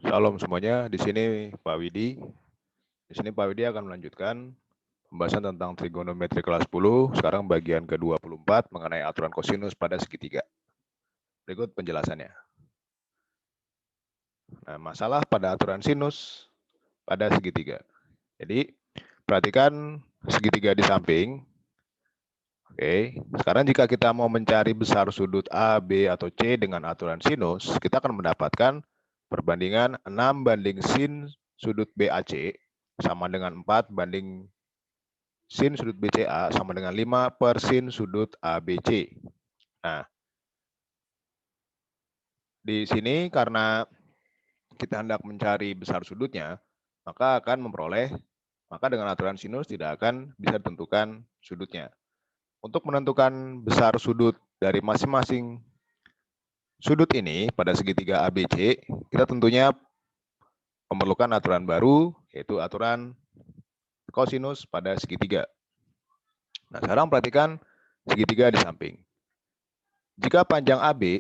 Shalom semuanya, di sini Pak Widi. Di sini Pak Widi akan melanjutkan pembahasan tentang trigonometri kelas 10, sekarang bagian ke-24 mengenai aturan kosinus pada segitiga. Berikut penjelasannya. Nah, masalah pada aturan sinus pada segitiga. Jadi, perhatikan segitiga di samping. Oke, sekarang jika kita mau mencari besar sudut A, B, atau C dengan aturan sinus, kita akan mendapatkan perbandingan 6 banding sin sudut BAC sama dengan 4 banding sin sudut BCA sama dengan 5 per sin sudut ABC. Nah, di sini karena kita hendak mencari besar sudutnya, maka dengan aturan sinus tidak akan bisa ditentukan sudutnya. Untuk menentukan besar sudut dari masing-masing sudut ini pada segitiga ABC, kita tentunya memerlukan aturan baru, yaitu aturan kosinus pada segitiga. Nah, sekarang perhatikan segitiga di samping. Jika panjang AB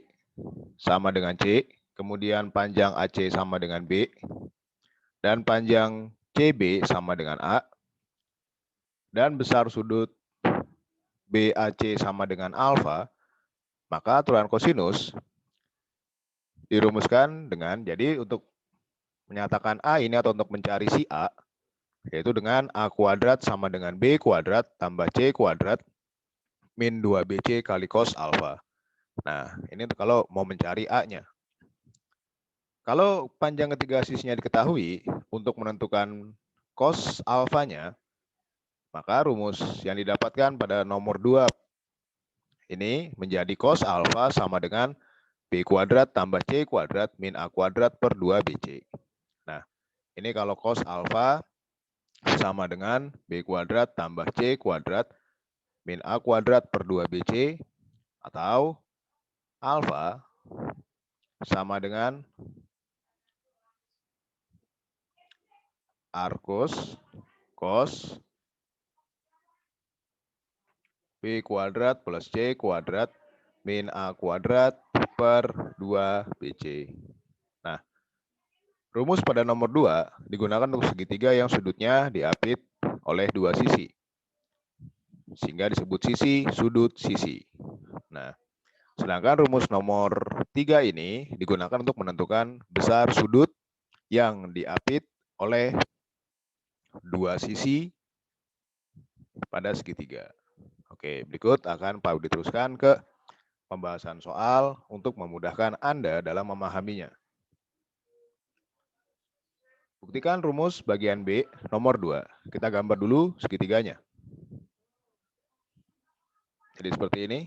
sama dengan C, kemudian panjang AC sama dengan B, dan panjang CB sama dengan A, dan besar sudut BAC sama dengan alfa, maka aturan kosinus dirumuskan dengan, jadi untuk menyatakan A ini atau untuk mencari si A, yaitu dengan A kuadrat sama dengan B kuadrat tambah C kuadrat min 2BC kali cos alfa. Nah, ini kalau mau mencari A-nya. Kalau panjang ketiga sisinya diketahui, untuk menentukan cos alfanya, maka rumus yang didapatkan pada nomor 2 ini menjadi cos alfa sama dengan B kuadrat tambah C kuadrat min A kuadrat per 2BC. Nah, ini kalau cos alfa sama dengan B kuadrat tambah C kuadrat min A kuadrat per 2BC, atau alfa sama dengan Arcos cos B kuadrat plus C kuadrat min A kuadrat per 2BC. Nah, rumus pada nomor 2 digunakan untuk segitiga yang sudutnya diapit oleh dua sisi, sehingga disebut sisi sudut sisi. Nah, sedangkan rumus nomor 3 ini digunakan untuk menentukan besar sudut yang diapit oleh dua sisi pada segitiga. Oke, berikut akan Pak Budi teruskan ke pembahasan soal untuk memudahkan Anda dalam memahaminya. Buktikan rumus bagian B nomor 2. Kita gambar dulu segitiganya. Jadi seperti ini.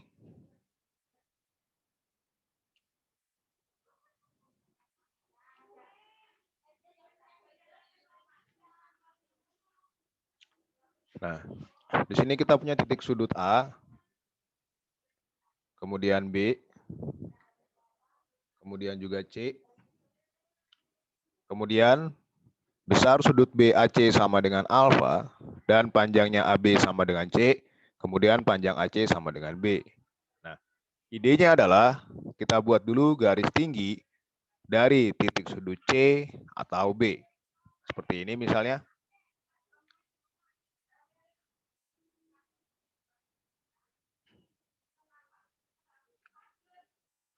Nah, di sini kita punya titik sudut A, kemudian B, kemudian juga C, kemudian besar sudut BAC sama dengan alfa, dan panjangnya AB sama dengan C, kemudian panjang AC sama dengan B. Nah, idenya adalah kita buat dulu garis tinggi dari titik sudut C atau B. Seperti ini misalnya.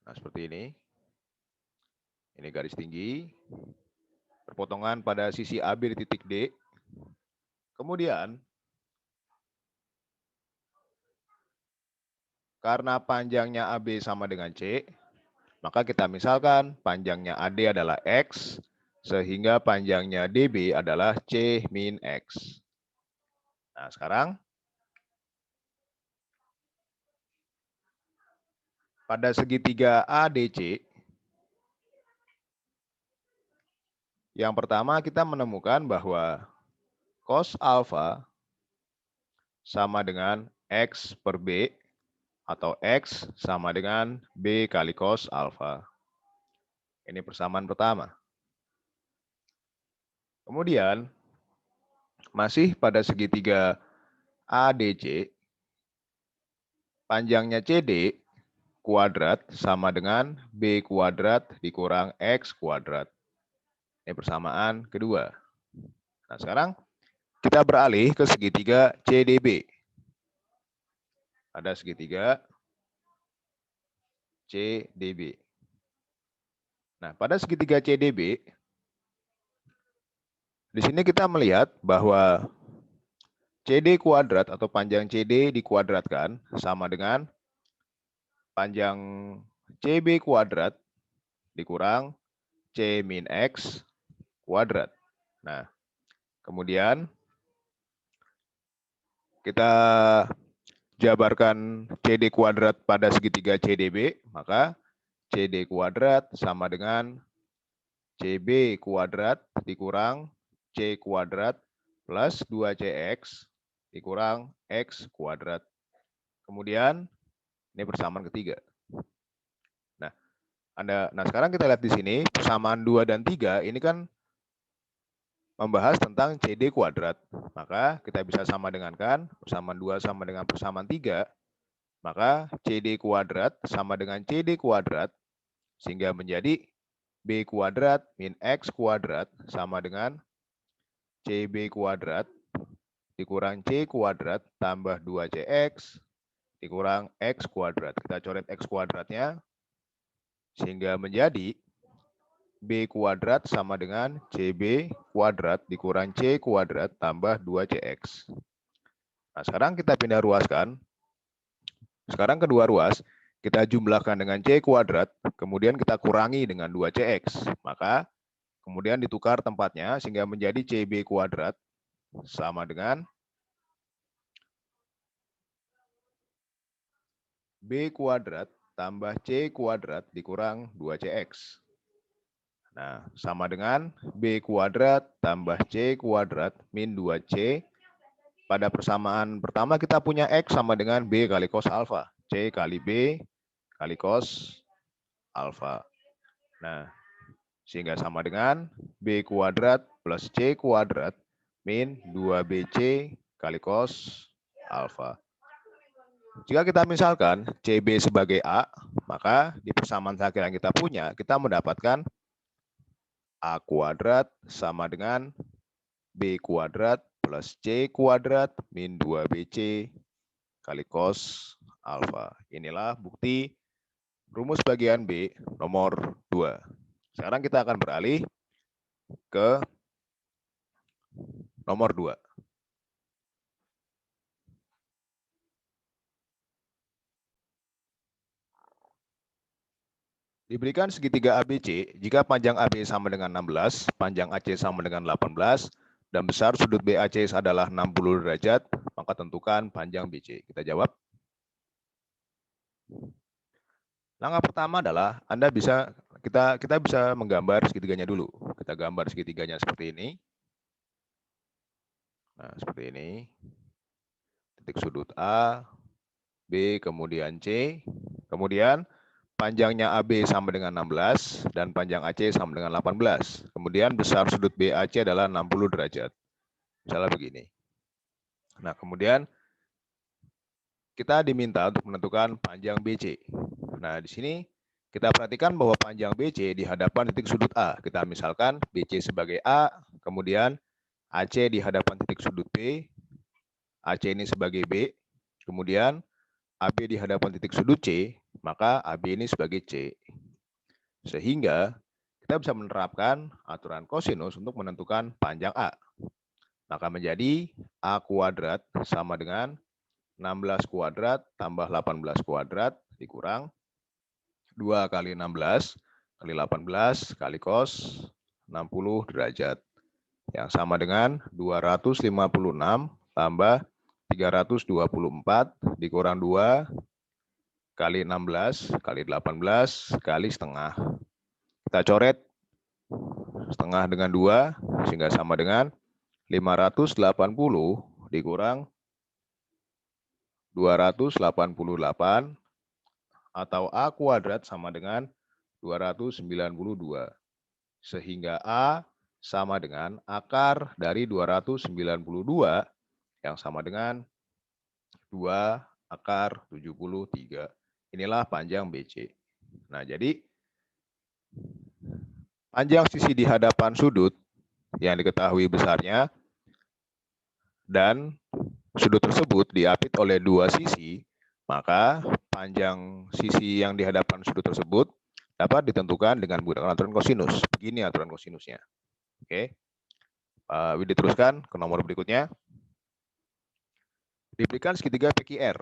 Nah, seperti ini. Ini garis tinggi. Perpotongan pada sisi AB di titik D. Kemudian, karena panjangnya AB sama dengan C, maka kita misalkan panjangnya AD adalah X, sehingga panjangnya DB adalah C min X. Nah, sekarang pada segitiga ADC, yang pertama kita menemukan bahwa cos alfa sama dengan X per B, atau X sama dengan B kali cos alfa. Ini persamaan pertama. Kemudian, masih pada segitiga ADC, panjangnya CD kuadrat sama dengan B kuadrat dikurang X kuadrat. Ini persamaan kedua. Nah, sekarang kita beralih ke segitiga CDB. Ada segitiga CDB. Nah, pada segitiga CDB, di sini kita melihat bahwa CD kuadrat atau panjang CD dikuadratkan sama dengan panjang CB kuadrat dikurang C min X kuadrat. Nah, kemudian kita jabarkan CD kuadrat pada segitiga CDB, maka CD kuadrat sama dengan CB kuadrat dikurang C kuadrat plus 2CX dikurang X kuadrat. Kemudian ini persamaan ketiga. Nah, sekarang kita lihat di sini persamaan 2 dan 3 ini kan membahas tentang CD kuadrat. Maka kita bisa sama dengankan persamaan 2 sama dengan persamaan 3. Maka CD kuadrat sama dengan CD kuadrat sehingga menjadi B kuadrat min X kuadrat sama dengan CB kuadrat dikurang C kuadrat tambah 2CX dikurang X kuadrat. Kita coret X kuadratnya sehingga menjadi B kuadrat sama dengan CB kuadrat dikurang C kuadrat tambah 2CX. Nah, sekarang kita pindah ruaskan. Sekarang kedua ruas, kita jumlahkan dengan C kuadrat, kemudian kita kurangi dengan 2CX. Maka kemudian ditukar tempatnya sehingga menjadi CB kuadrat sama dengan B kuadrat tambah C kuadrat dikurang 2CX. Nah, sama dengan B kuadrat tambah C kuadrat min 2C. Pada persamaan pertama kita punya X sama dengan B kali cos alfa. C kali B kali cos alfa. Nah, sehingga sama dengan B kuadrat plus C kuadrat min 2BC kali cos alfa. Jika kita misalkan CB sebagai A, maka di persamaan terakhir yang kita punya, kita mendapatkan A kuadrat sama dengan B kuadrat plus C kuadrat min 2BC kali cos alfa. Inilah bukti rumus bagian B nomor 2. Sekarang kita akan beralih ke nomor 2. Diberikan segitiga ABC, jika panjang AB sama dengan 16, panjang AC sama dengan 18, dan besar sudut BAC adalah 60 derajat, maka tentukan panjang BC. Kita jawab. Langkah pertama adalah kita bisa menggambar segitiganya dulu. Kita gambar segitiganya seperti ini. Nah, seperti ini. Titik sudut A, B, kemudian C. Kemudian panjangnya AB sama dengan 16 dan panjang AC sama dengan 18. Kemudian besar sudut BAC adalah 60 derajat. Misalnya begini. Nah, kemudian kita diminta untuk menentukan panjang BC. Nah, di sini kita perhatikan bahwa panjang BC di hadapan titik sudut A. Kita misalkan BC sebagai A, kemudian AC di hadapan titik sudut B, AC ini sebagai B, kemudian AB di hadapan titik sudut C, maka AB ini sebagai C. Sehingga kita bisa menerapkan aturan kosinus untuk menentukan panjang A. Maka menjadi A kuadrat sama dengan 16 kuadrat tambah 18 kuadrat dikurang 2 kali 16 kali 18 kali cos 60 derajat. Yang sama dengan 256 tambah 324 dikurang 2 kali 16 kali 18 kali setengah. Kita coret setengah dengan 2 sehingga sama dengan 580 dikurang 288 atau A kuadrat sama dengan 292. Sehingga A sama dengan akar dari 292 yang sama dengan 2 akar 73. Inilah panjang BC. Nah, jadi panjang sisi di hadapan sudut yang diketahui besarnya dan sudut tersebut diapit oleh dua sisi, maka panjang sisi yang di hadapan sudut tersebut dapat ditentukan dengan menggunakan aturan kosinus. Begini aturan kosinusnya. Oke. Diteruskan ke nomor berikutnya. Diberikan segitiga PQR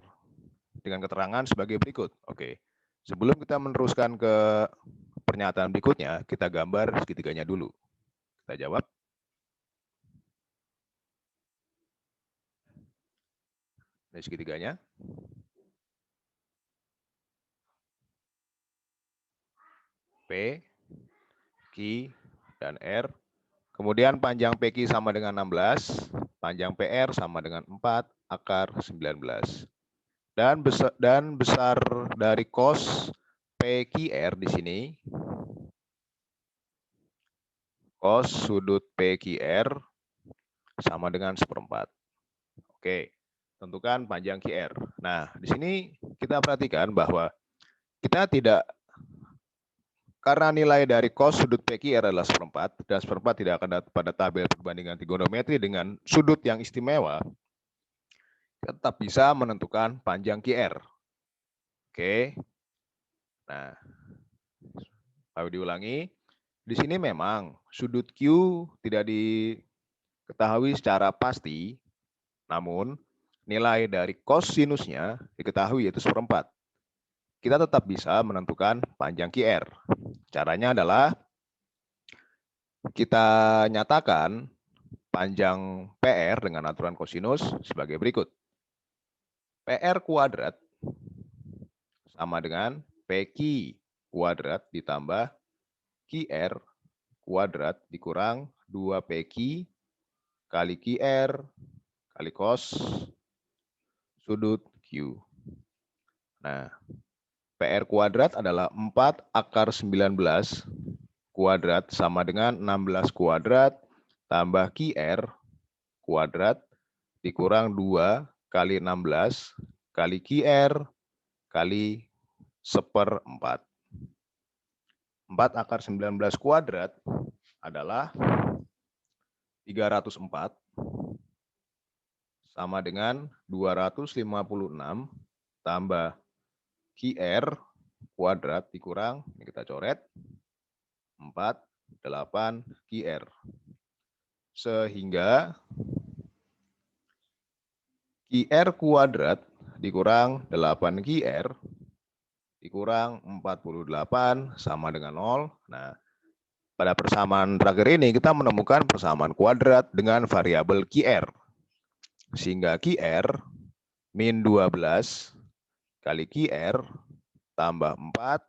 dengan keterangan sebagai berikut. Oke. Sebelum kita meneruskan ke pernyataan berikutnya, kita gambar segitiganya dulu. Kita jawab. Ini segitiganya. P, Q, dan R. Kemudian panjang PQ sama dengan 16, panjang PR sama dengan 4 akar 19. Dan besar dari cos PQR di sini, cos sudut PQR sama dengan 1/4. Oke, tentukan panjang QR. Nah, di sini kita perhatikan bahwa kita tidak, karena nilai dari cos sudut PQR adalah 1/4, dan 1/4 tidak akan dapat pada tabel perbandingan trigonometri dengan sudut yang istimewa, kita tetap bisa menentukan panjang QR. Oke. Nah, lalu diulangi. Di sini memang sudut Q tidak diketahui secara pasti, namun nilai dari kosinusnya diketahui yaitu 1/4. Kita tetap bisa menentukan panjang QR. Caranya adalah kita nyatakan panjang PR dengan aturan kosinus sebagai berikut. PR kuadrat sama dengan PQ kuadrat ditambah QR kuadrat dikurang 2PQ kali QR kali cos sudut Q. Nah, PR kuadrat adalah 4 akar 19 kuadrat sama dengan 16 kuadrat tambah QR kuadrat dikurang 2 kali 16 kali QR kali 1/4. 4 akar 19 kuadrat adalah 304 sama dengan 256 tambah QR kuadrat dikurang, ini kita coret, 48 QR. Sehingga QR kuadrat dikurang 8 QR dikurang 48 sama dengan 0. Nah, pada persamaan terakhir ini kita menemukan persamaan kuadrat dengan variabel QR. Sehingga QR min 12 kali QR tambah 4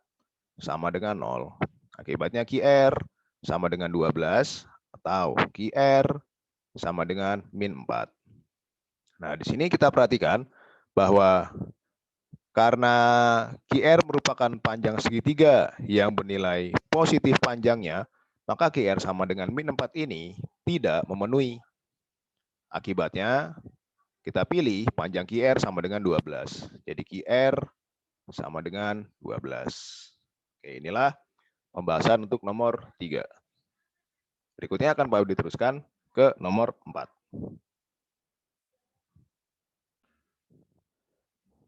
sama dengan 0. Akibatnya QR sama dengan 12 atau QR sama dengan min 4. Nah, di sini kita perhatikan bahwa karena QR merupakan panjang segitiga yang bernilai positif panjangnya, maka QR sama dengan min 4 ini tidak memenuhi. Akibatnya, kita pilih panjang QR sama dengan 12. Jadi QR sama dengan 12. Oke, inilah pembahasan untuk nomor 3. Berikutnya akan Pak diteruskan ke nomor 4.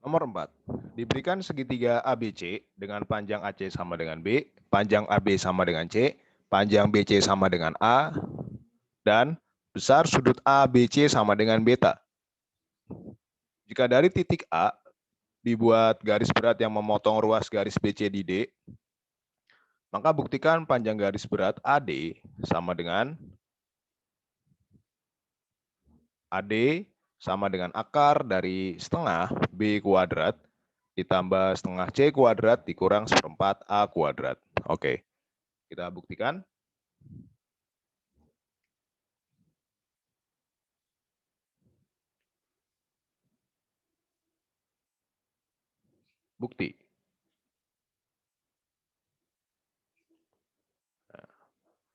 Nomor 4. Diberikan segitiga ABC dengan panjang AC sama dengan B, panjang AB sama dengan C, panjang BC sama dengan A, dan besar sudut ABC sama dengan beta. Jika dari titik A dibuat garis berat yang memotong ruas garis BC di D, maka buktikan panjang garis berat AD sama dengan akar dari setengah B kuadrat ditambah setengah C kuadrat dikurang 1/4 A kuadrat. Oke, kita buktikan. Bukti.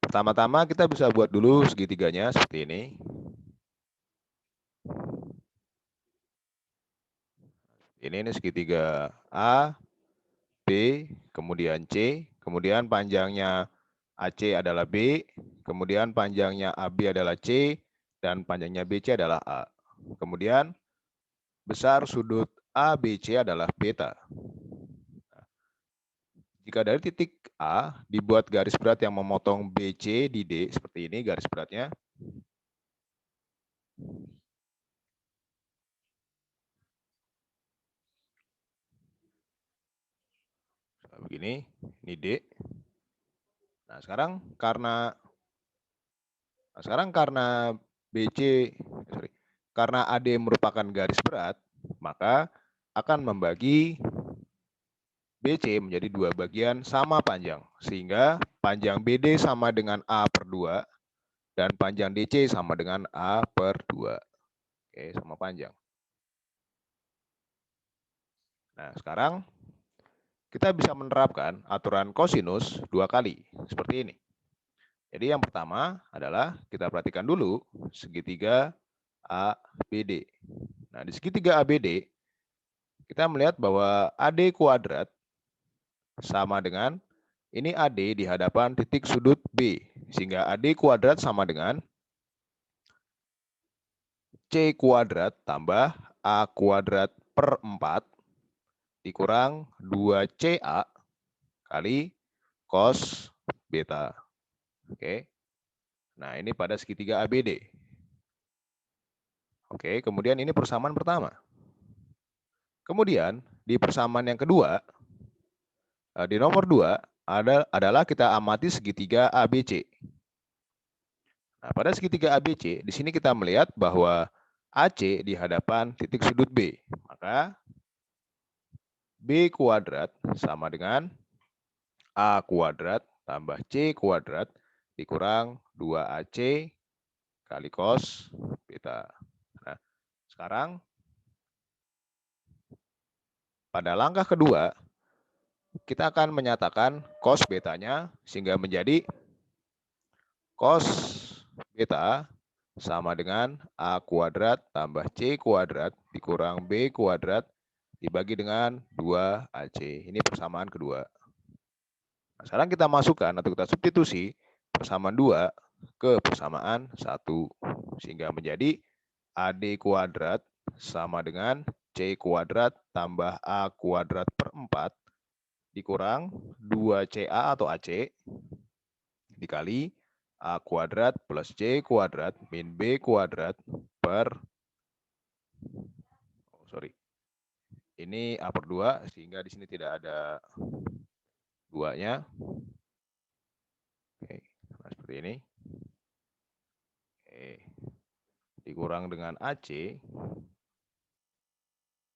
Pertama-tama kita bisa buat dulu segitiganya seperti ini. Ini segitiga A, B, kemudian C, kemudian panjangnya AC adalah B, kemudian panjangnya AB adalah C, dan panjangnya BC adalah A. Kemudian besar sudut ABC adalah beta. Jika dari titik A dibuat garis berat yang memotong BC di D, seperti ini garis beratnya. Begini, ini D. Nah, sekarang karena karena AD merupakan garis berat, maka akan membagi BC menjadi dua bagian sama panjang, sehingga panjang BD sama dengan A/2 dan panjang DC sama dengan A/2. Oke, sama panjang. Nah, sekarang kita bisa menerapkan aturan kosinus dua kali, seperti ini. Jadi yang pertama adalah kita perhatikan dulu segitiga ABD. Nah, di segitiga ABD, kita melihat bahwa AD kuadrat sama dengan, ini AD di hadapan titik sudut B, sehingga AD kuadrat sama dengan C kuadrat tambah A kuadrat per 4 dikurang 2CA kali cos beta. Oke. Nah, ini pada segitiga ABD. Oke, kemudian ini persamaan pertama. Kemudian di persamaan yang kedua, di nomor 2 adalah kita amati segitiga ABC. Nah, pada segitiga ABC, di sini kita melihat bahwa AC di hadapan titik sudut B. Maka B kuadrat sama dengan A kuadrat tambah C kuadrat dikurang 2AC kali cos beta. Nah, sekarang pada langkah kedua, kita akan menyatakan cos betanya sehingga menjadi cos beta sama dengan A kuadrat tambah C kuadrat dikurang B kuadrat dibagi dengan 2AC. Ini persamaan kedua. Nah, sekarang kita masukkan atau kita substitusi persamaan 2 ke persamaan 1. Sehingga menjadi AD kuadrat sama dengan C kuadrat tambah A kuadrat per 4 dikurang 2CA atau AC dikali A kuadrat plus C kuadrat min B kuadrat per, ini A/2 sehingga di sini tidak ada 2-nya. Oke, nah seperti ini. Oke. Dikurang dengan AC,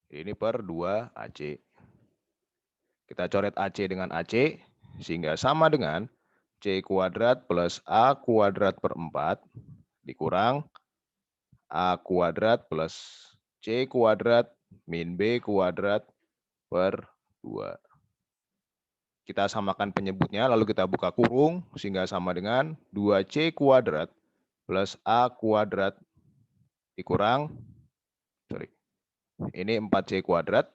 ini per 2AC. Kita coret AC dengan AC, sehingga sama dengan C kuadrat plus A kuadrat per 4 dikurang A kuadrat plus C kuadrat min B kuadrat per 2. Kita samakan penyebutnya, lalu kita buka kurung, sehingga sama dengan 2C kuadrat plus A kuadrat dikurang, ini 4C kuadrat.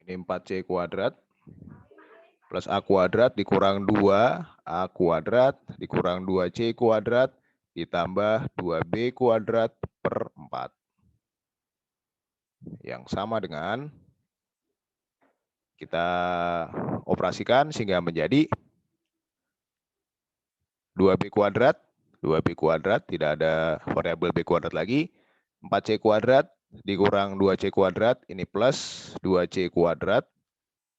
Ini 4C kuadrat plus A kuadrat dikurang 2, A kuadrat dikurang 2C kuadrat ditambah 2B kuadrat per 4. Yang sama dengan, kita operasikan sehingga menjadi 2B kuadrat, 2B kuadrat, tidak ada variabel B kuadrat lagi, 4C kuadrat dikurang 2C kuadrat, ini plus 2C kuadrat,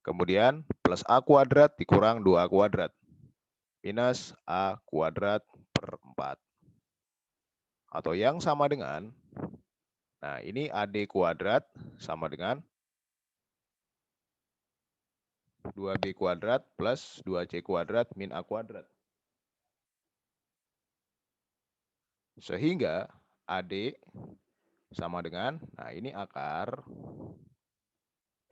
kemudian plus A kuadrat dikurang 2A kuadrat, minus A kuadrat per 4. Atau yang sama dengan, nah ini AD kuadrat sama dengan 2B kuadrat plus 2C kuadrat min A kuadrat. Sehingga AD sama dengan, nah ini akar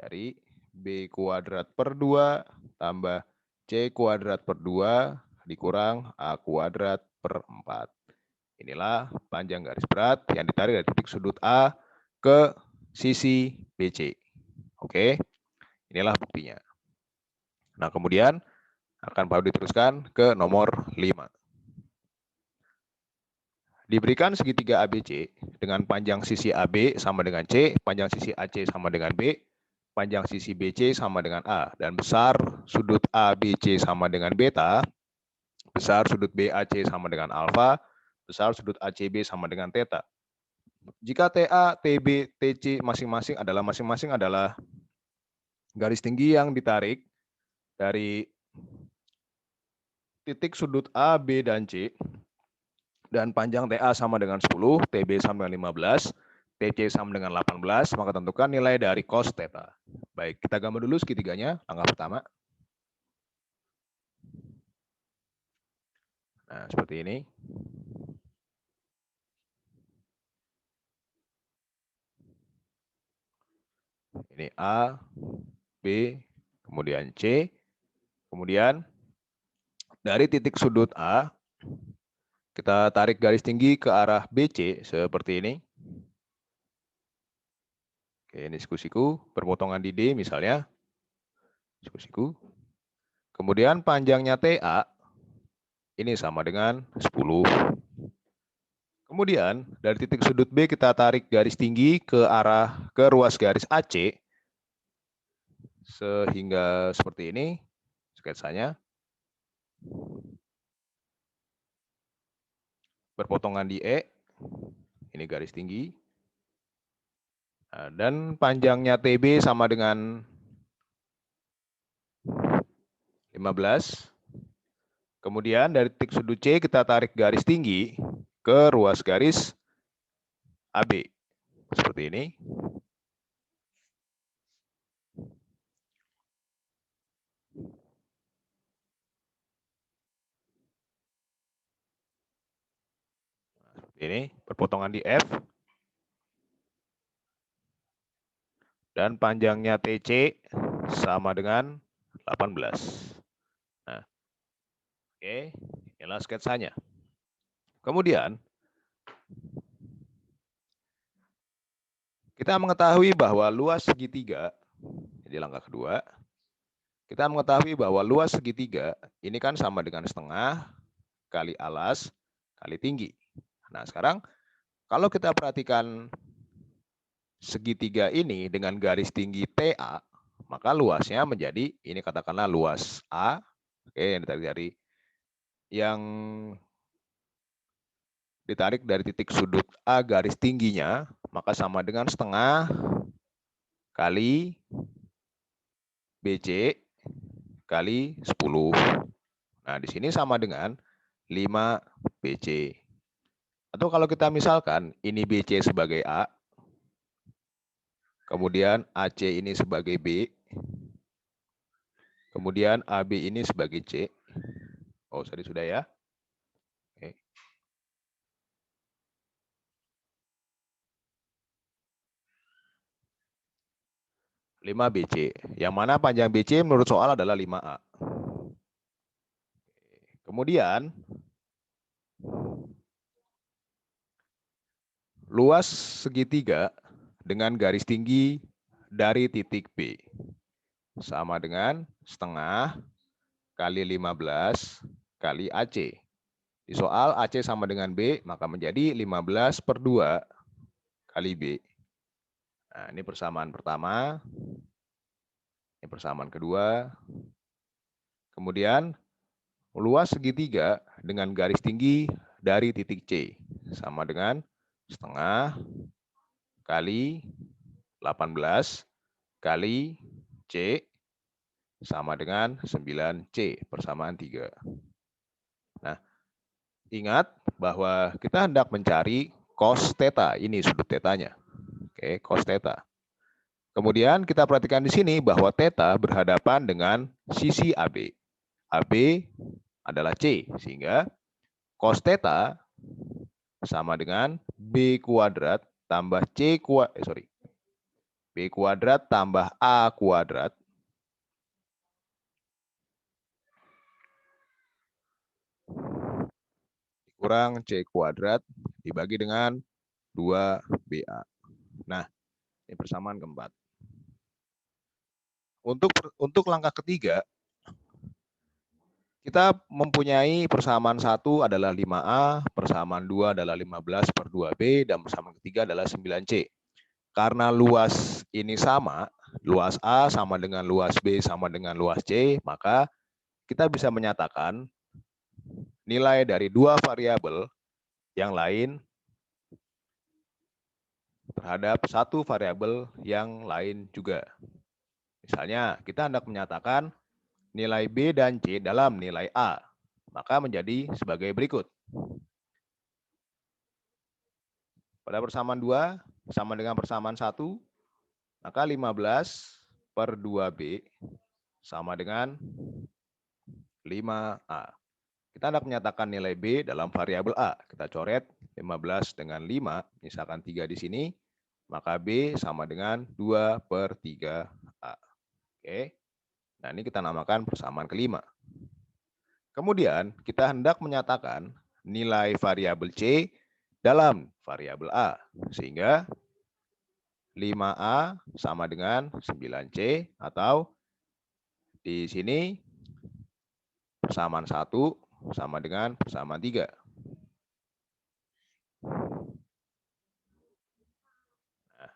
dari B kuadrat per 2 tambah C kuadrat per 2 dikurang A kuadrat per 4. Inilah panjang garis berat yang ditarik dari titik sudut A ke sisi BC. Oke. Inilah buktinya. Nah, kemudian akan baru diteruskan ke nomor 5. Diberikan segitiga ABC dengan panjang sisi AB sama dengan C, panjang sisi AC sama dengan B, panjang sisi BC sama dengan A, dan besar sudut ABC sama dengan beta, besar sudut BAC sama dengan alfa, besar sudut ACB sama dengan theta. Jika TA, TB, TC masing-masing adalah garis tinggi yang ditarik dari titik sudut A, B, dan C, dan panjang TA sama dengan 10, TB sama dengan 15, TC sama dengan 18, maka tentukan nilai dari cos theta. Baik, kita gambar dulu segitiganya, langkah pertama. Nah, seperti ini. Ini A, B, kemudian C, kemudian dari titik sudut A, kita tarik garis tinggi ke arah BC seperti ini. Oke, ini diskusiku, berpotongan di D misalnya. Diskusiku. Kemudian panjangnya TA, ini sama dengan 10. Kemudian dari titik sudut B kita tarik garis tinggi ke ruas garis AC sehingga seperti ini sketsanya. Berpotongan di E, ini garis tinggi. Nah, dan panjangnya TB sama dengan 15. Kemudian dari titik sudut C kita tarik garis tinggi ke ruas garis AB. Seperti ini. Ini perpotongan di F. Dan panjangnya TC sama dengan 18. Nah, oke, inilah sketsanya. Kemudian, kita mengetahui bahwa luas segitiga, jadi langkah kedua, kita mengetahui bahwa luas segitiga ini kan sama dengan setengah kali alas kali tinggi. Nah, sekarang kalau kita perhatikan segitiga ini dengan garis tinggi TA, maka luasnya menjadi, ini katakanlah luas A, oke, yang ditarik dari titik sudut A garis tingginya, maka sama dengan setengah kali BC kali 10. Nah, di sini sama dengan 5 BC. Atau kalau kita misalkan ini BC sebagai A, kemudian AC ini sebagai B, kemudian AB ini sebagai C. Oh, tadi sudah ya. Oke. 5 BC. Yang mana panjang BC menurut soal adalah 5A. Kemudian luas segitiga dengan garis tinggi dari titik B sama dengan setengah kali 15 kali AC. Di soal AC sama dengan B, maka menjadi 15/2 kali B. Nah, ini persamaan pertama. Ini persamaan kedua. Kemudian luas segitiga dengan garis tinggi dari titik C sama dengan setengah kali 18 kali C sama dengan 9C, persamaan 3. Nah, ingat bahwa kita hendak mencari cos theta, ini sudut tetanya. Oke, cos theta. Kemudian kita perhatikan di sini bahwa theta berhadapan dengan sisi AB. AB adalah C, sehingga cos theta sama dengan B kuadrat tambah B kuadrat tambah A kuadrat kurang C kuadrat dibagi dengan 2BA. Nah, ini persamaan keempat. Untuk langkah ketiga, kita mempunyai persamaan 1 adalah 5A, persamaan 2 adalah 15/2B, dan persamaan ketiga adalah 9C. Karena luas ini sama, luas A sama dengan luas B sama dengan luas C, maka kita bisa menyatakan nilai dari dua variabel yang lain terhadap satu variabel yang lain juga. Misalnya, kita hendak menyatakan nilai B dan C dalam nilai A, maka menjadi sebagai berikut. Pada persamaan 2 sama dengan persamaan 1, maka 15/2B sama dengan 5A. Kita hendak menyatakan nilai B dalam variabel A. Kita coret 15 dengan 5, misalkan 3 di sini, maka B sama dengan 2/3A. Oke. Nah, ini kita namakan persamaan kelima. Kemudian, kita hendak menyatakan nilai variabel C dalam variabel A. Sehingga 5A sama dengan 9C, atau di sini persamaan 1 sama dengan persamaan 3. Nah,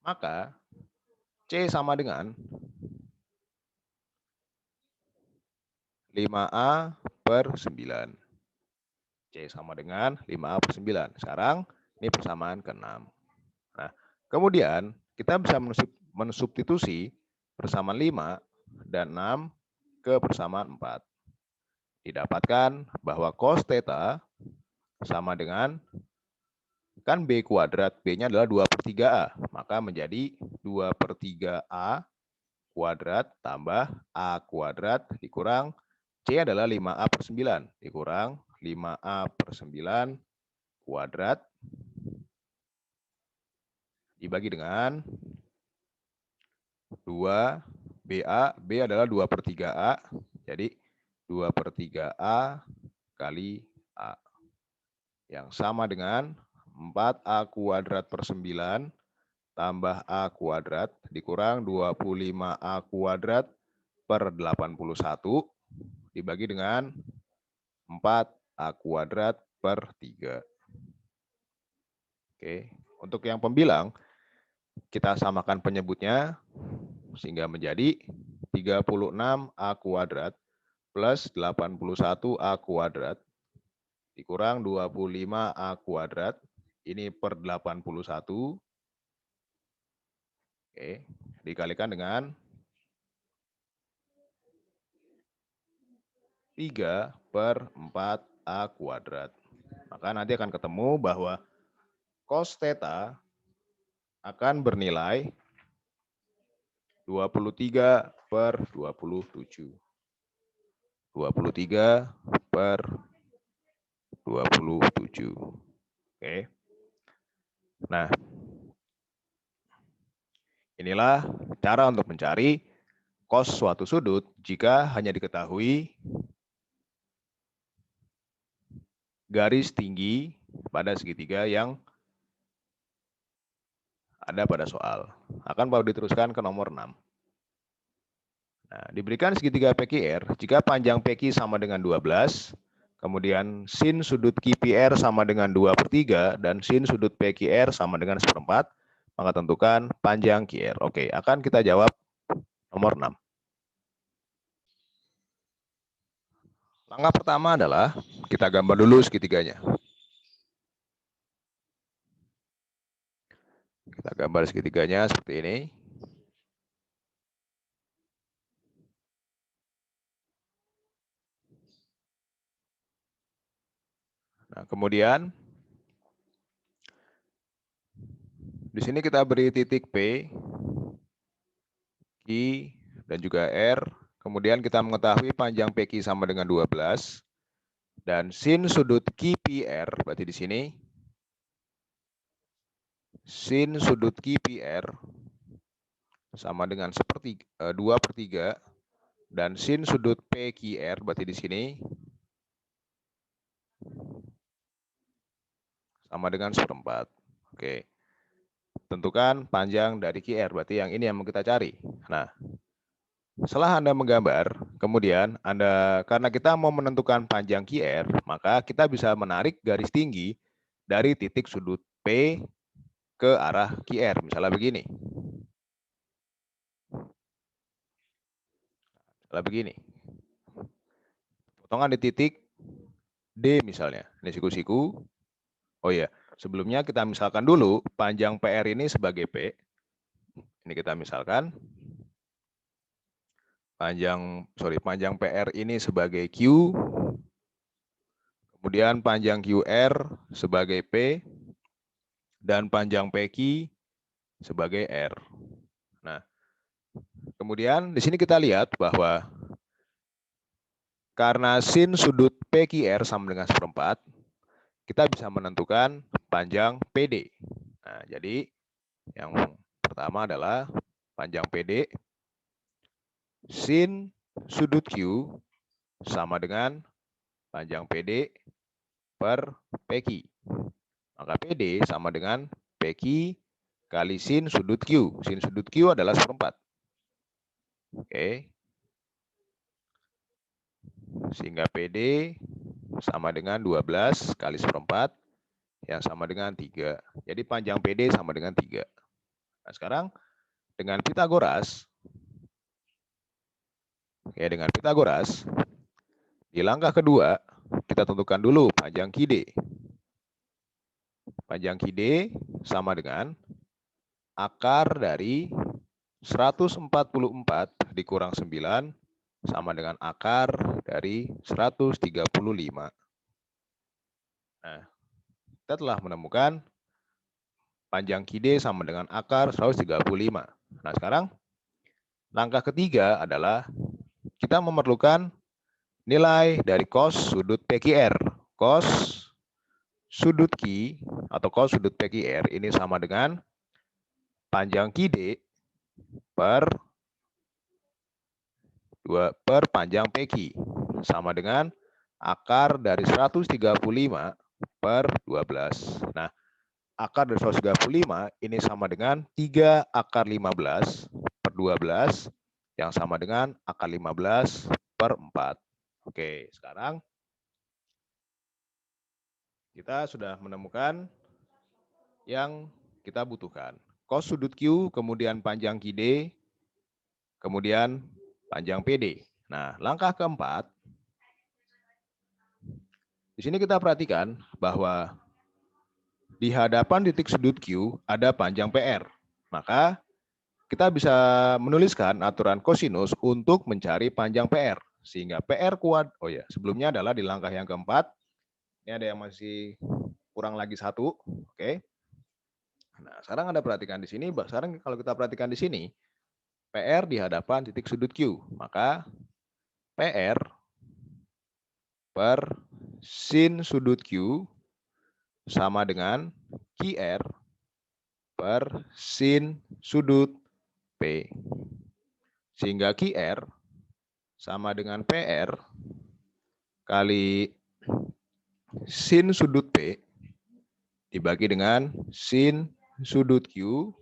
maka C sama dengan 5A/9. C sama dengan 5A/9. Sekarang ini persamaan ke-6. Nah, kemudian kita bisa mensubstitusi persamaan 5 dan 6 ke persamaan 4. Didapatkan bahwa cos theta sama dengan, kan B kuadrat, B-nya adalah 2/3A, maka menjadi 2/3A kuadrat tambah A kuadrat dikurang C adalah 5A/9 dikurang 5A/9 kuadrat dibagi dengan 2BA, B adalah 2/3A, jadi 2/3A kali A, yang sama dengan 4A kuadrat per 9 tambah A kuadrat dikurang 25A kuadrat per 81 dibagi dengan 4A kuadrat per 3. Oke, untuk yang pembilang, kita samakan penyebutnya sehingga menjadi 36A kuadrat plus 81A kuadrat dikurang 25A kuadrat, ini per 81, oke, dikalikan dengan 3/4A kuadrat. Maka nanti akan ketemu bahwa cos theta akan bernilai 23/27. 23/27. Oke. Nah, inilah cara untuk mencari cos suatu sudut jika hanya diketahui garis tinggi pada segitiga yang ada pada soal. Akan baru diteruskan ke nomor 6. Nah, diberikan segitiga PQR, jika panjang PQ sama dengan 12, kemudian sin sudut QPR sama dengan 2/3, dan sin sudut PQR sama dengan 1/4, maka tentukan panjang QR. Oke, akan kita jawab nomor 6. Langkah pertama adalah kita gambar dulu segitiganya. Kita gambar segitiganya seperti ini. Nah, kemudian di sini kita beri titik P, Q, dan juga R. Kemudian kita mengetahui panjang PQ sama dengan 12. Dan sin sudut QPR, berarti di sini, sin sudut QPR sama dengan 2/3. Dan sin sudut PQR, berarti di sini, sama dengan 1/4. Oke. tentukan panjang dari QR, berarti yang ini yang mau kita cari. Nah, setelah Anda menggambar, kemudian karena kita mau menentukan panjang QR, maka kita bisa menarik garis tinggi dari titik sudut P ke arah QR, misalnya begini. Potongan di titik D misalnya, ini siku-siku. Oh iya, sebelumnya kita misalkan dulu panjang PR ini sebagai P. Ini kita misalkan panjang PR ini sebagai Q, kemudian panjang QR sebagai P, dan panjang PQ sebagai R. Nah, kemudian di sini kita lihat bahwa karena sin sudut PQR sama dengan 1/4, kita bisa menentukan panjang PD. Nah, jadi yang pertama adalah panjang PD sin sudut Q sama dengan panjang PD per PQ. Maka PD sama dengan PQ kali sin sudut Q. Sin sudut Q adalah 1/4. Oke. Sehingga PD sama dengan 12 kali 1/4 yang sama dengan 3. Jadi panjang PD sama dengan 3. Nah, sekarang dengan Pitagoras, di langkah kedua, kita tentukan dulu panjang QD. Panjang QD sama dengan akar dari 144 dikurang 9 sama dengan akar dari 135. Nah, kita telah menemukan panjang QD sama dengan akar 135. Nah, sekarang langkah ketiga adalah kita memerlukan nilai dari cos sudut PQR. Cos sudut Q atau cos sudut PQR ini sama dengan panjang QD per panjang PQ sama dengan akar dari 135 per 12. Nah, akar dari 135 ini sama dengan 3 akar 15 per 12 yang sama dengan akar 15 per 4. Oke, sekarang kita sudah menemukan yang kita butuhkan. Cos sudut Q, kemudian panjang QD, kemudian panjang PD. Nah, langkah keempat, di sini kita perhatikan bahwa di hadapan titik sudut Q ada panjang PR. Maka kita bisa menuliskan aturan kosinus untuk mencari panjang PR. Sehingga PR kuadrat, oh ya, sebelumnya adalah di langkah yang keempat. Ini ada yang masih kurang lagi satu, oke. Nah, sekarang Anda perhatikan di sini, sekarang kalau kita perhatikan di sini, PR di hadapan titik sudut Q, maka PR per sin sudut Q sama dengan QR per sin sudut P. Sehingga QR sama dengan PR kali sin sudut P dibagi dengan sin sudut Q.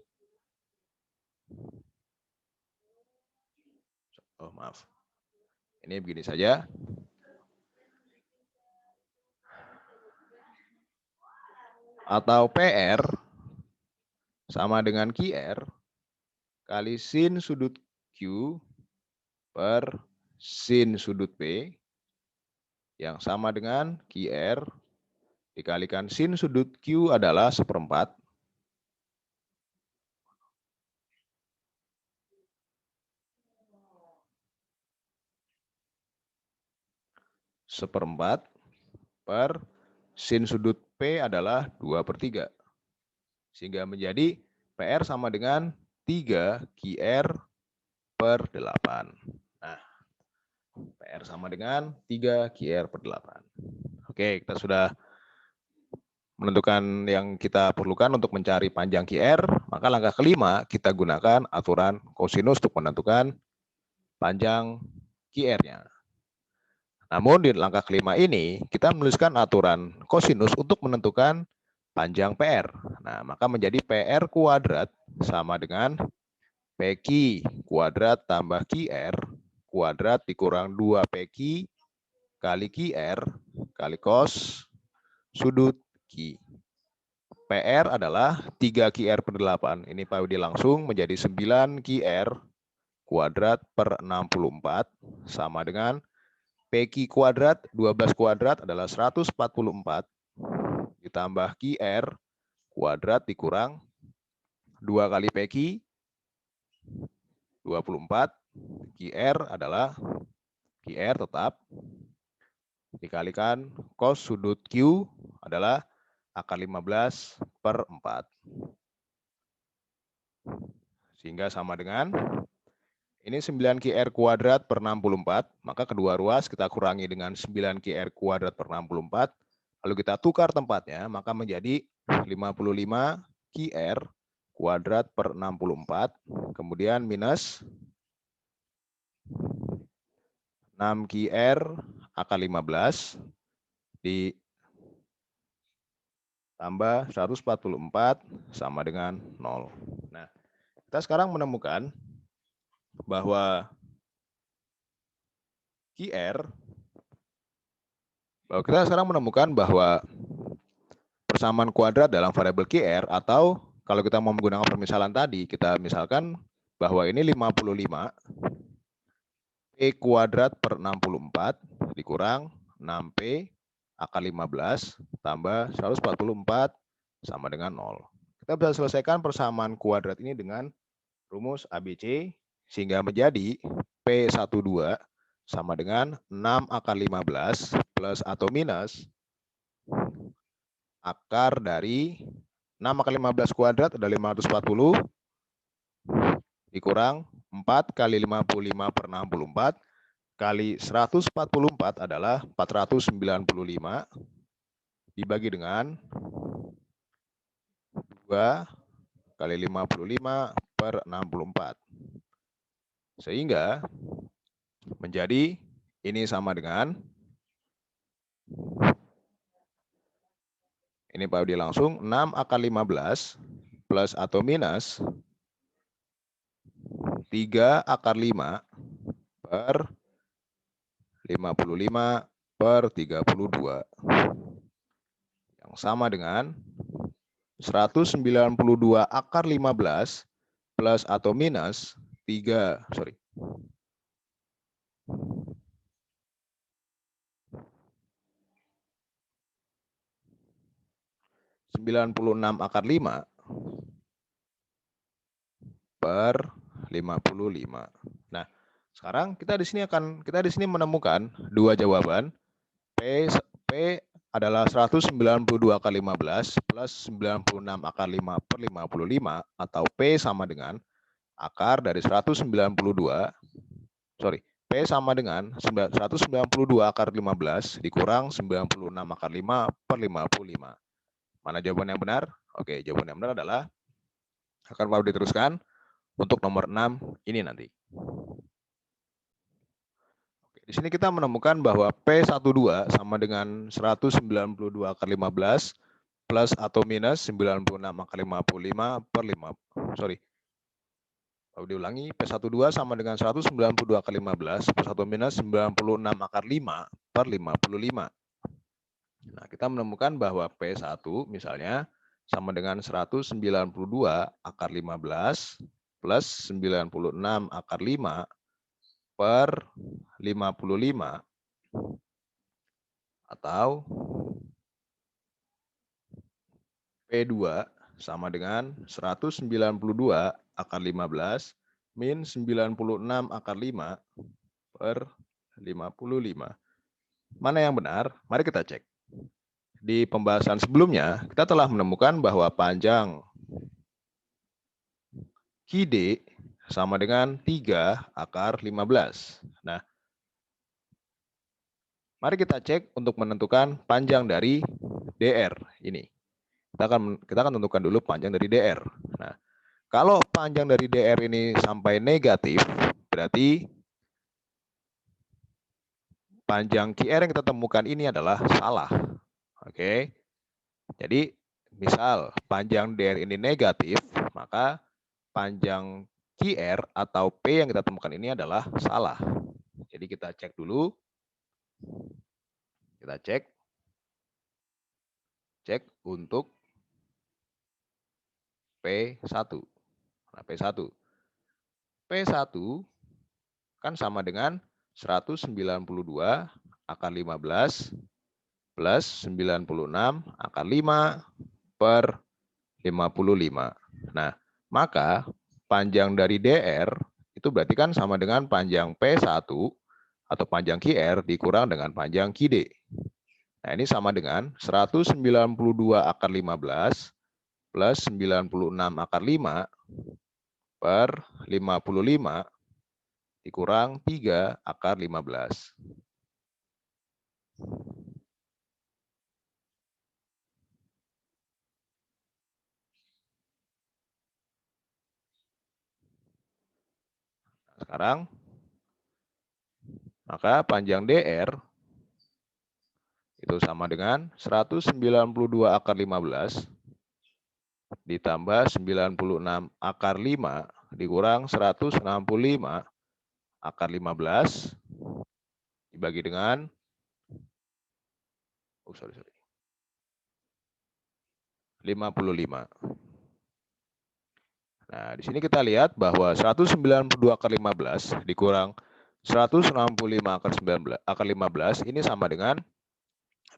Oh, maaf. Ini begini saja. Atau PR sama dengan QR kali sin sudut Q per sin sudut P yang sama dengan QR dikalikan sin sudut Q adalah 1/4 per sin sudut P adalah 2/3. Sehingga menjadi PR sama dengan 3 QR per 8. Nah, PR sama dengan 3 QR per 8. Oke, kita sudah menentukan yang kita perlukan untuk mencari panjang QR, maka langkah kelima kita gunakan aturan kosinus untuk menentukan panjang QR-nya. Namun di langkah kelima ini kita menuliskan aturan kosinus untuk menentukan panjang PR. Nah, maka menjadi PR kuadrat sama dengan PQ kuadrat tambah QR kuadrat dikurang 2 PQ kali QR kali cos sudut Q. PR adalah 3 QR per 8. Ini Pak Widi langsung menjadi 9 QR kuadrat per 64 sama dengan PQ kuadrat 12 kuadrat adalah 144 ditambah QR kuadrat dikurang 2 kali PQ 24 QR adalah QR tetap dikalikan cos sudut Q adalah akar 15 per 4. Sehingga sama dengan ini 9 QR kuadrat per 64, maka kedua ruas kita kurangi dengan 9 QR kuadrat per 64, lalu kita tukar tempatnya, maka menjadi 55 QR kuadrat per 64, kemudian minus 6 QR akar 15 ditambah 144 sama dengan 0. Nah, kita sekarang menemukan bahwa persamaan kuadrat dalam variabel QR, atau kalau kita mau menggunakan permisalan tadi, kita misalkan bahwa ini 55 P kuadrat per 64 dikurang 6P akar 15 tambah 144 sama dengan 0. Kita bisa selesaikan persamaan kuadrat ini dengan rumus ABC, sehingga menjadi P12 sama dengan 6 akar 15 plus atau minus akar dari 6 akar 15 kuadrat adalah 540 dikurang 4 kali 55 per 64 kali 144 adalah 495 dibagi dengan 2 kali 55 per 64. Sehingga menjadi ini sama dengan, ini Pak Udi langsung, 6 akar 15 plus atau minus 3 akar 5 per 55 per 32. Yang sama dengan 192 akar 15 plus atau minus 96 akar 5 per 55. Nah, sekarang kita di sini menemukan dua jawaban. P adalah 192 akar 15 plus 96 akar 5 per 55, atau P sama dengan akar dari 192, P sama dengan 192 akar 15 dikurang 96 akar 5 per 55. Mana jawaban yang benar? Oke, jawaban yang benar adalah, akan mau diteruskan untuk nomor 6 ini nanti. Di sini kita menemukan bahwa P12 sama dengan 192 akar 15 plus atau minus 96 akar 55 per 5. Diulangi, P12 sama dengan 192 akar 15 plus atau minus 96 akar 5 per 55. Nah, kita menemukan bahwa P1 misalnya sama dengan 192 akar 15 plus 96 akar 5 per 55, atau P2 sama dengan 192 akar 15 min 96 akar 5 per 55. Mana yang benar? Mari kita cek. Di pembahasan sebelumnya, kita telah menemukan bahwa panjang QD sama dengan 3 akar 15. Nah, mari kita cek untuk menentukan panjang dari DR ini. Kita akan tentukan dulu panjang dari DR. Nah, kalau panjang dari DR ini sampai negatif, berarti panjang QR yang kita temukan ini adalah salah. Oke. Jadi misal panjang DR ini negatif, maka panjang QR atau P yang kita temukan ini adalah salah. Jadi kita cek dulu. Kita cek untuk P1. Nah, P1 kan sama dengan 192 akar 15 plus 96 akar 5 per 55. Nah, maka panjang dari DR itu berarti kan sama dengan panjang P1 atau panjang QR dikurang dengan panjang QD. Nah, ini sama dengan 192 akar 15 plus 96 akar 5 per 55 dikurang 3 akar 15. Sekarang, maka panjang DR itu sama dengan 192 akar 15 ditambah 96 akar 5 dikurang 165 akar 15 dibagi dengan 55. Nah, di sini kita lihat bahwa 192 akar 15 dikurang 165 akar 15 ini sama dengan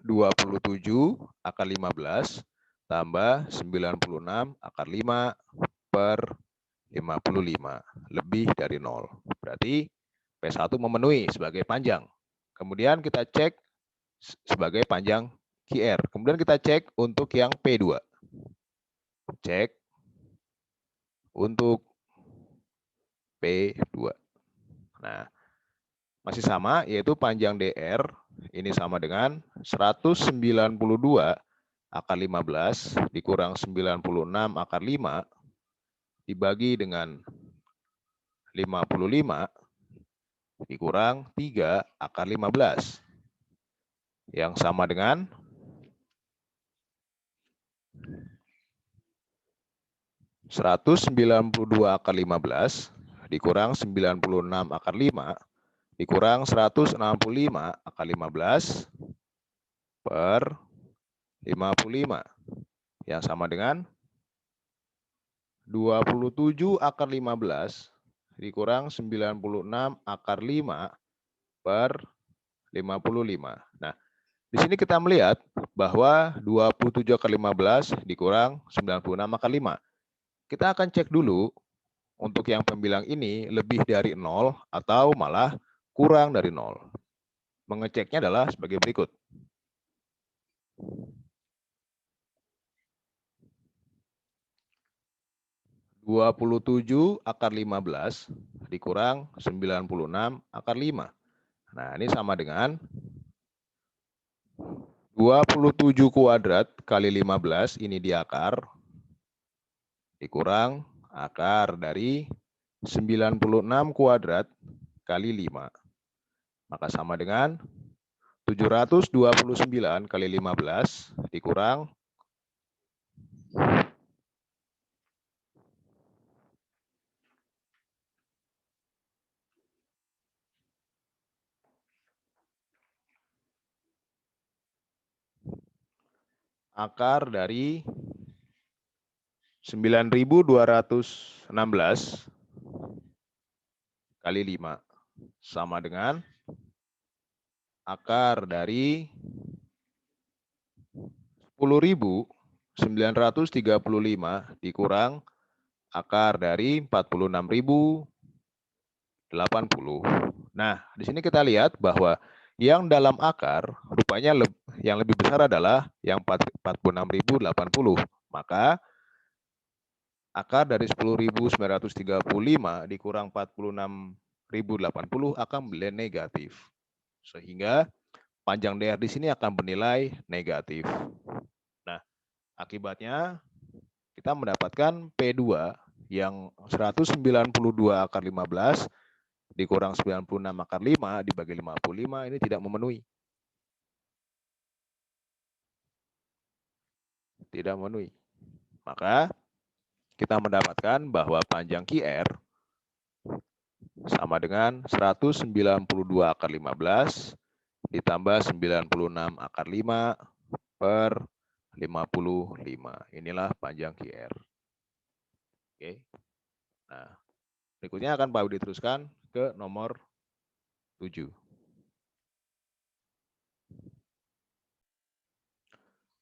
27 akar 15 tambah 96 akar 5 per 55 lebih dari 0. Berarti P1 memenuhi sebagai panjang. Kemudian kita cek sebagai panjang QR. Kemudian kita cek untuk yang P2. Cek untuk P2. Nah, masih sama, yaitu panjang DR ini sama dengan 192 akar 15 dikurang 96 akar 5 dibagi dengan 55 dikurang 3 akar 15 yang sama dengan 192 akar 15 dikurang 96 akar 5 dikurang 165 akar 15 per 55 yang sama dengan 27 akar 15 dikurang 96 akar 5 per 55. Nah, di sini kita melihat bahwa 27 akar 15 dikurang 96 akar 5. Kita akan cek dulu untuk yang pembilang ini lebih dari 0 atau malah kurang dari 0. Mengeceknya adalah sebagai berikut. (27 akar 15 dikurang 96 akar 5. Nah, ini sama dengan 27 kuadrat kali 15 ini di akar dikurang akar dari 96 kuadrat kali 5. Maka sama dengan 729 kali 15 dikurang akar dari 9.216 kali 5 sama dengan akar dari 10.935 dikurang akar dari 46.080. Nah, di sini kita lihat bahwa yang dalam akar rupanya yang lebih besar adalah yang 46.080. Maka akar dari 10.935 dikurang 46.080 akan bernilai negatif. Sehingga panjang DR di sini akan bernilai negatif. Nah, akibatnya kita mendapatkan P2 yang 192 akar 15 dikurang 96 akar 5 dibagi 55 ini tidak memenuhi. tidak memenuhi. Maka kita mendapatkan bahwa panjang QR sama dengan 192 akar 15 ditambah 96 akar 5 per 55. Inilah panjang QR. Oke. Nah, berikutnya akan Pak Budi teruskan ke nomor 7.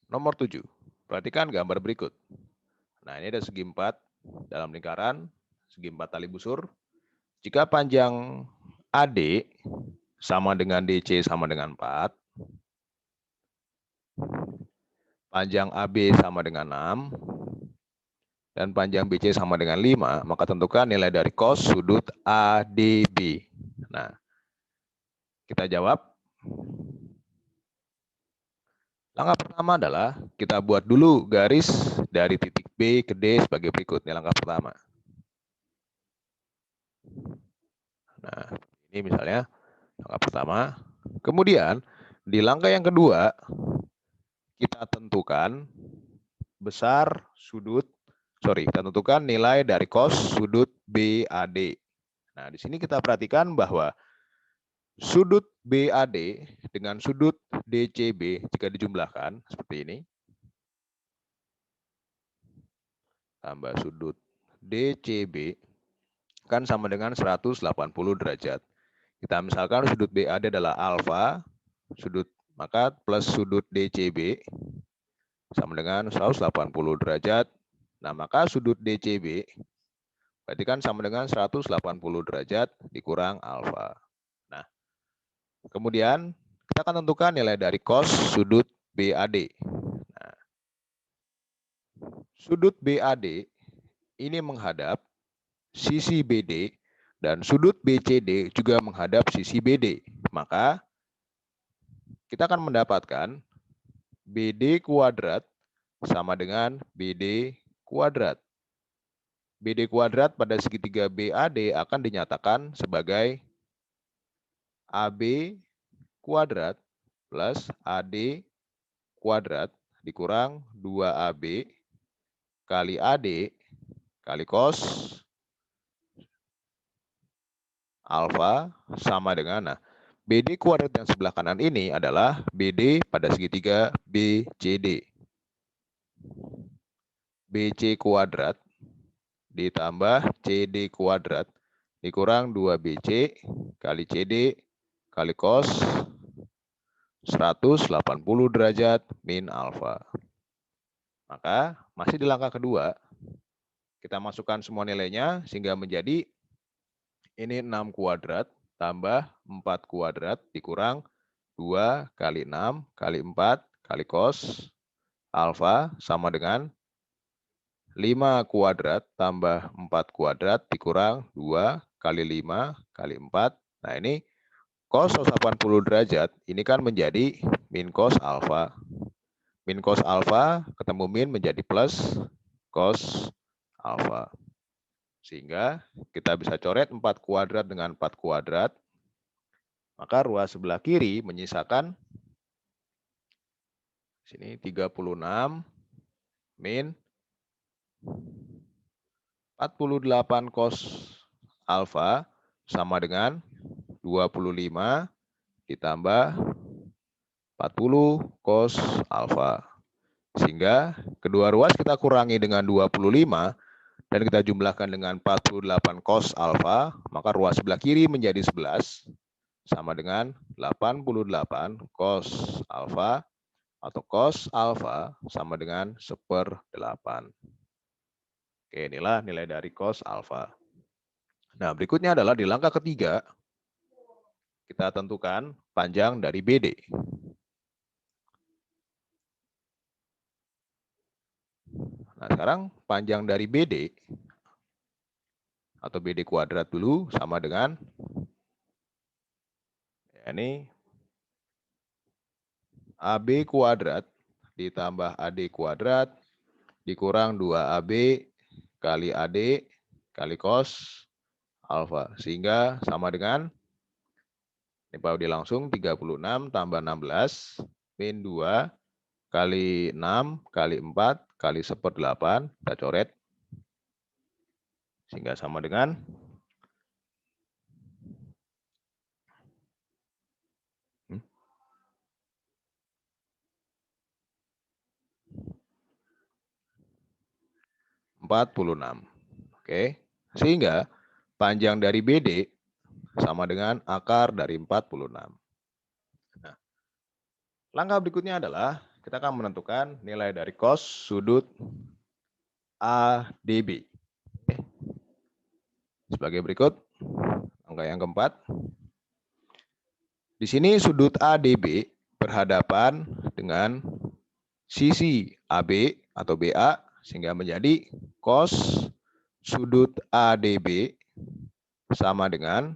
Nomor 7. Perhatikan gambar berikut. Nah, ini ada segi 4 dalam lingkaran, segi 4 tali busur. Jika panjang AD sama dengan DC sama dengan 4, panjang AB sama dengan 6, dan panjang BC sama dengan 5, maka tentukan nilai dari cos sudut ADB. Nah, kita jawab. Langkah pertama adalah kita buat dulu garis dari titik B ke D sebagai berikut. Ini langkah pertama. Nah, ini misalnya langkah pertama. Kemudian di langkah yang kedua, kita tentukan kita tentukan nilai dari cos sudut BAD. Nah, di sini kita perhatikan bahwa sudut BAD dengan sudut DCB jika dijumlahkan seperti ini, tambah sudut DCB kan sama dengan 180 derajat. Kita misalkan sudut BAD adalah alfa, maka plus sudut DCB sama dengan 180 derajat. Nah, maka sudut DCB berarti kan sama dengan 180 derajat dikurang alfa. Nah, kemudian kita akan tentukan nilai dari cos sudut BAD. Nah, sudut BAD ini menghadap sisi BD dan sudut BCD juga menghadap sisi BD. Maka kita akan mendapatkan BD kuadrat sama dengan BD kuadrat. BD kuadrat pada segitiga BAD akan dinyatakan sebagai AB kuadrat plus AD kuadrat dikurang 2AB kali AD kali cos alfa sama dengan, BD kuadrat yang sebelah kanan ini adalah BD pada segitiga BCD. BC kuadrat ditambah CD kuadrat dikurang 2BC kali CD kali cos 180 derajat min alfa. Maka masih di langkah kedua, kita masukkan semua nilainya sehingga menjadi ini 6 kuadrat tambah 4 kuadrat dikurang 2 kali 6 kali 4 kali cos alfa sama dengan 5 kuadrat tambah 4 kuadrat dikurang 2 kali 5 kali 4. Nah, ini cos 180 derajat, ini kan menjadi min cos alfa. Min cos alfa ketemu min menjadi plus cos alfa. Sehingga kita bisa coret 4 kuadrat dengan 4 kuadrat. Maka ruas sebelah kiri menyisakan sini 36 min 48 cos alfa sama dengan 25 ditambah 40 cos alfa. Sehingga kedua ruas kita kurangi dengan 25 dan kita jumlahkan dengan 48 cos alfa, maka ruas sebelah kiri menjadi 11 sama dengan 88 cos alfa atau cos alfa sama dengan 1/8. Oke, inilah nilai dari cos alfa. Nah, berikutnya adalah di langkah ketiga, kita tentukan panjang dari BD. Nah, sekarang panjang dari BD atau BD kuadrat dulu sama dengan ini AB kuadrat ditambah AD kuadrat dikurang 2AB kali AD kali cos alfa. Sehingga sama dengan, ini Pak Udi langsung 36 tambah 16 min 2 kali 6 kali 4 kali 1/8 kita coret sehingga sama dengan 46. Oke. Sehingga panjang dari BD sama dengan akar dari 46. Nah, langkah berikutnya adalah kita akan menentukan nilai dari cos sudut ADB. Oke. Sebagai berikut, angka yang keempat. Di sini sudut ADB berhadapan dengan sisi AB atau BA sehingga menjadi cos sudut ADB sama dengan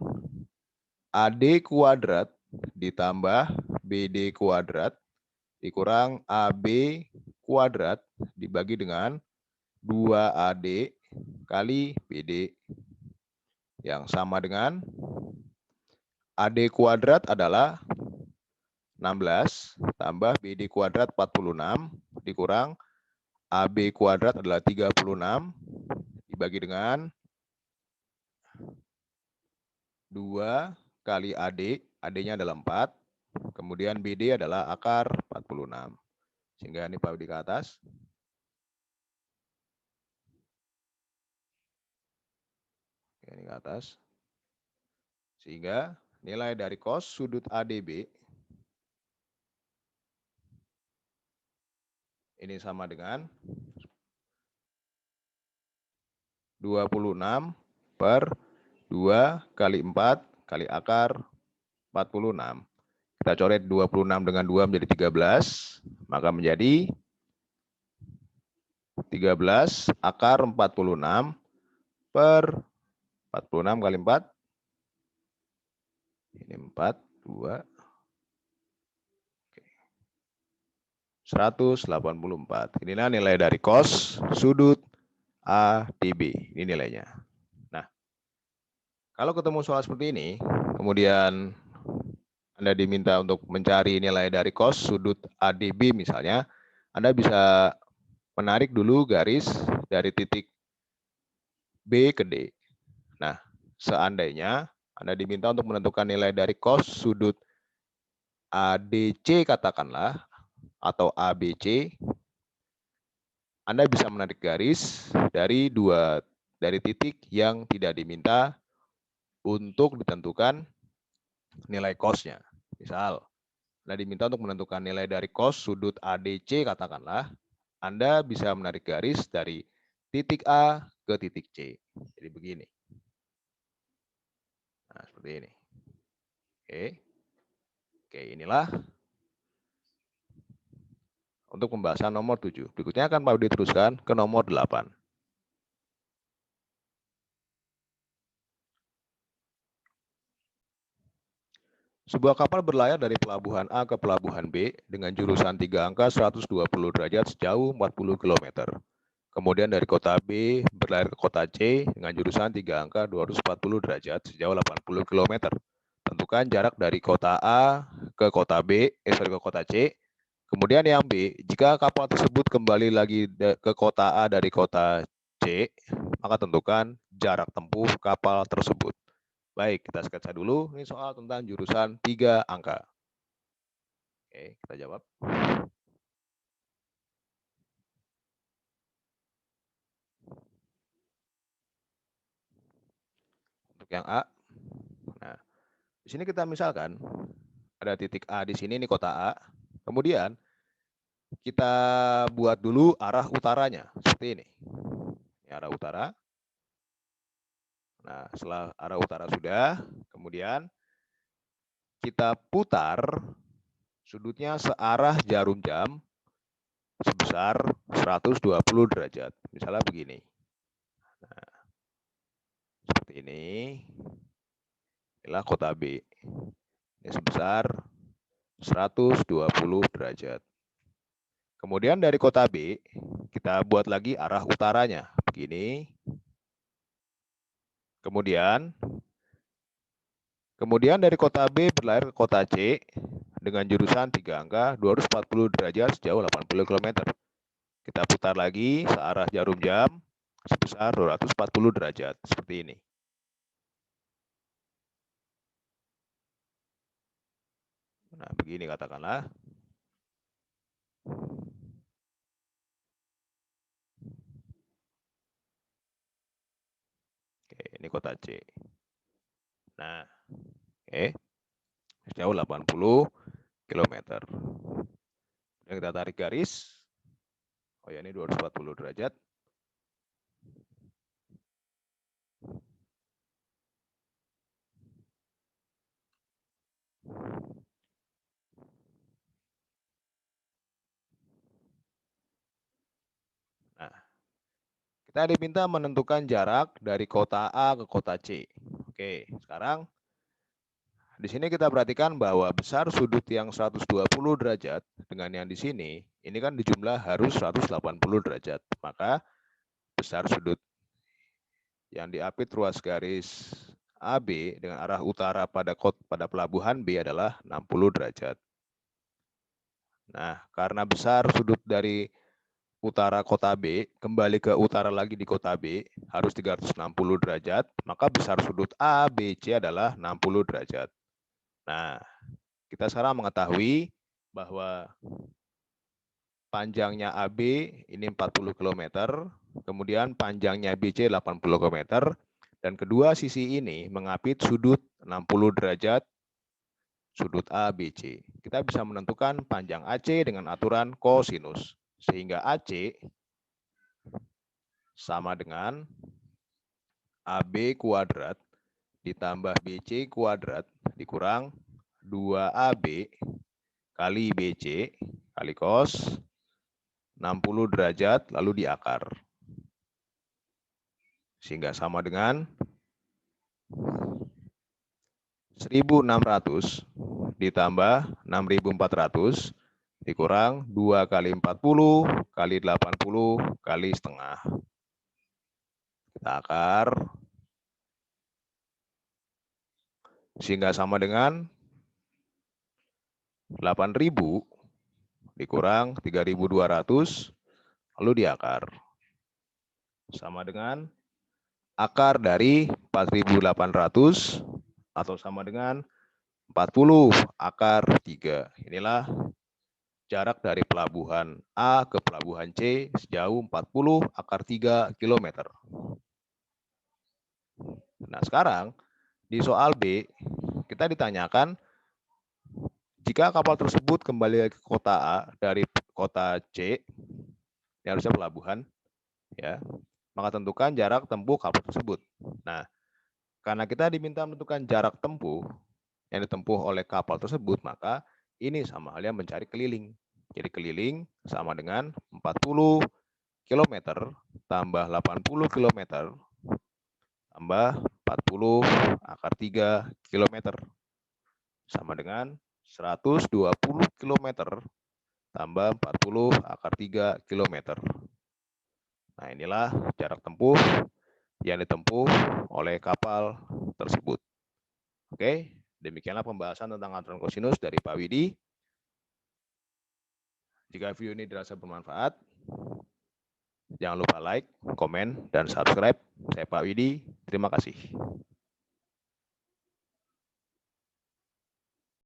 AD kuadrat ditambah BD kuadrat dikurang AB kuadrat dibagi dengan 2AD kali BD yang sama dengan AD kuadrat adalah 16 tambah BD kuadrat 46 dikurang AB kuadrat adalah 36 dibagi dengan 2 kali AD, AD-nya adalah 4, kemudian BD adalah akar 46. Sehingga ini Pak Budi ke atas. Ini ke atas. Sehingga nilai dari cos sudut ADB ini sama dengan 26 per 2 kali 4 kali akar 46. Kita coret 26 dengan 2 menjadi 13, maka menjadi 13 akar 46 per 46 kali 4. Ini 4, 2. 184. Inilah nilai dari cos sudut ADB. Ini nilainya. Nah, kalau ketemu soal seperti ini, kemudian Anda diminta untuk mencari nilai dari cos sudut ADB misalnya, Anda bisa menarik dulu garis dari titik B ke D. Nah, seandainya Anda diminta untuk menentukan nilai dari cos sudut ADC katakanlah, atau ABC, Anda bisa menarik garis dari titik yang tidak diminta untuk ditentukan nilai cos-nya. Misal, Anda diminta untuk menentukan nilai dari cos sudut ADC katakanlah, Anda bisa menarik garis dari titik A ke titik C. Jadi begini. Nah, seperti ini. Oke, inilah untuk pembahasan nomor 7. Berikutnya akan Pak Budi teruskan ke nomor 8. Sebuah kapal berlayar dari pelabuhan A ke pelabuhan B dengan jurusan 3 angka 120 derajat sejauh 40 km. Kemudian dari kota B berlayar ke kota C dengan jurusan 3 angka 240 derajat sejauh 80 km. Tentukan jarak dari kota A ke kota B, ke kota C. Kemudian yang B, jika kapal tersebut kembali lagi ke kota A dari kota C, maka tentukan jarak tempuh kapal tersebut. Baik, kita sketsa dulu. Ini soal tentang jurusan 3 angka. Oke, kita jawab. Untuk yang A. Nah, di sini kita misalkan ada titik A di sini, ini kota A. Kemudian kita buat dulu arah utaranya seperti ini. Ini arah utara. Nah, setelah arah utara sudah, kemudian kita putar sudutnya searah jarum jam sebesar 120 derajat. Misalnya begini. Nah, seperti ini. Inilah kota B. Ini sebesar 120 derajat. Kemudian dari kota B, kita buat lagi arah utaranya. Begini. Kemudian dari kota B berlayar ke kota C dengan jurusan 3 angka 240 derajat sejauh 80 km. Kita putar lagi searah jarum jam sebesar 240 derajat, seperti ini. Nah, begini katakanlah. Oke, ini kota C. Nah, oke. Sejauh 80 km. Dan kita tarik garis. Oh ya, ini 240 derajat. Nah, kita diminta menentukan jarak dari kota A ke kota C. Oke, sekarang di sini kita perhatikan bahwa besar sudut yang 120 derajat dengan yang di sini, ini kan dijumlah harus 180 derajat. Maka besar sudut yang diapit ruas garis AB dengan arah utara pada pelabuhan B adalah 60 derajat. Nah, karena besar sudut dari utara kota B kembali ke utara lagi di kota B harus 360 derajat, maka besar sudut ABC adalah 60 derajat. Nah, kita sekarang mengetahui bahwa panjangnya AB ini 40 km, kemudian panjangnya BC 80 km, dan kedua sisi ini mengapit sudut 60 derajat sudut ABC. Kita bisa menentukan panjang AC dengan aturan kosinus. Sehingga AC sama dengan AB kuadrat ditambah BC kuadrat dikurang 2AB kali BC kali cos 60 derajat lalu diakar. Sehingga sama dengan 1.600 ditambah 6.400 dikurang 2 kali 40 kali 80 kali setengah. Kita akar. Sehingga sama dengan 8.000 dikurang 3.200 lalu diakar. Sama dengan akar dari 4.800 atau sama dengan 40 akar 3. Inilah jarak dari pelabuhan A ke pelabuhan C sejauh 40 akar 3 km. Nah, sekarang di soal B, kita ditanyakan jika kapal tersebut kembali ke kota A dari kota C, ini harusnya pelabuhan, ya, maka tentukan jarak tempuh kapal tersebut. Nah, karena kita diminta menentukan jarak tempuh yang ditempuh oleh kapal tersebut, maka ini sama halnya mencari keliling. Jadi keliling sama dengan 40 km tambah 80 km tambah 40 akar 3 km sama dengan 120 km tambah 40 akar 3 km. Nah, inilah jarak tempuh yang ditempuh oleh kapal tersebut. Oke, demikianlah pembahasan tentang aturan kosinus dari Pak Widi. Jika video ini dirasa bermanfaat, jangan lupa like, komen, dan subscribe. Saya Pak Widi, terima kasih.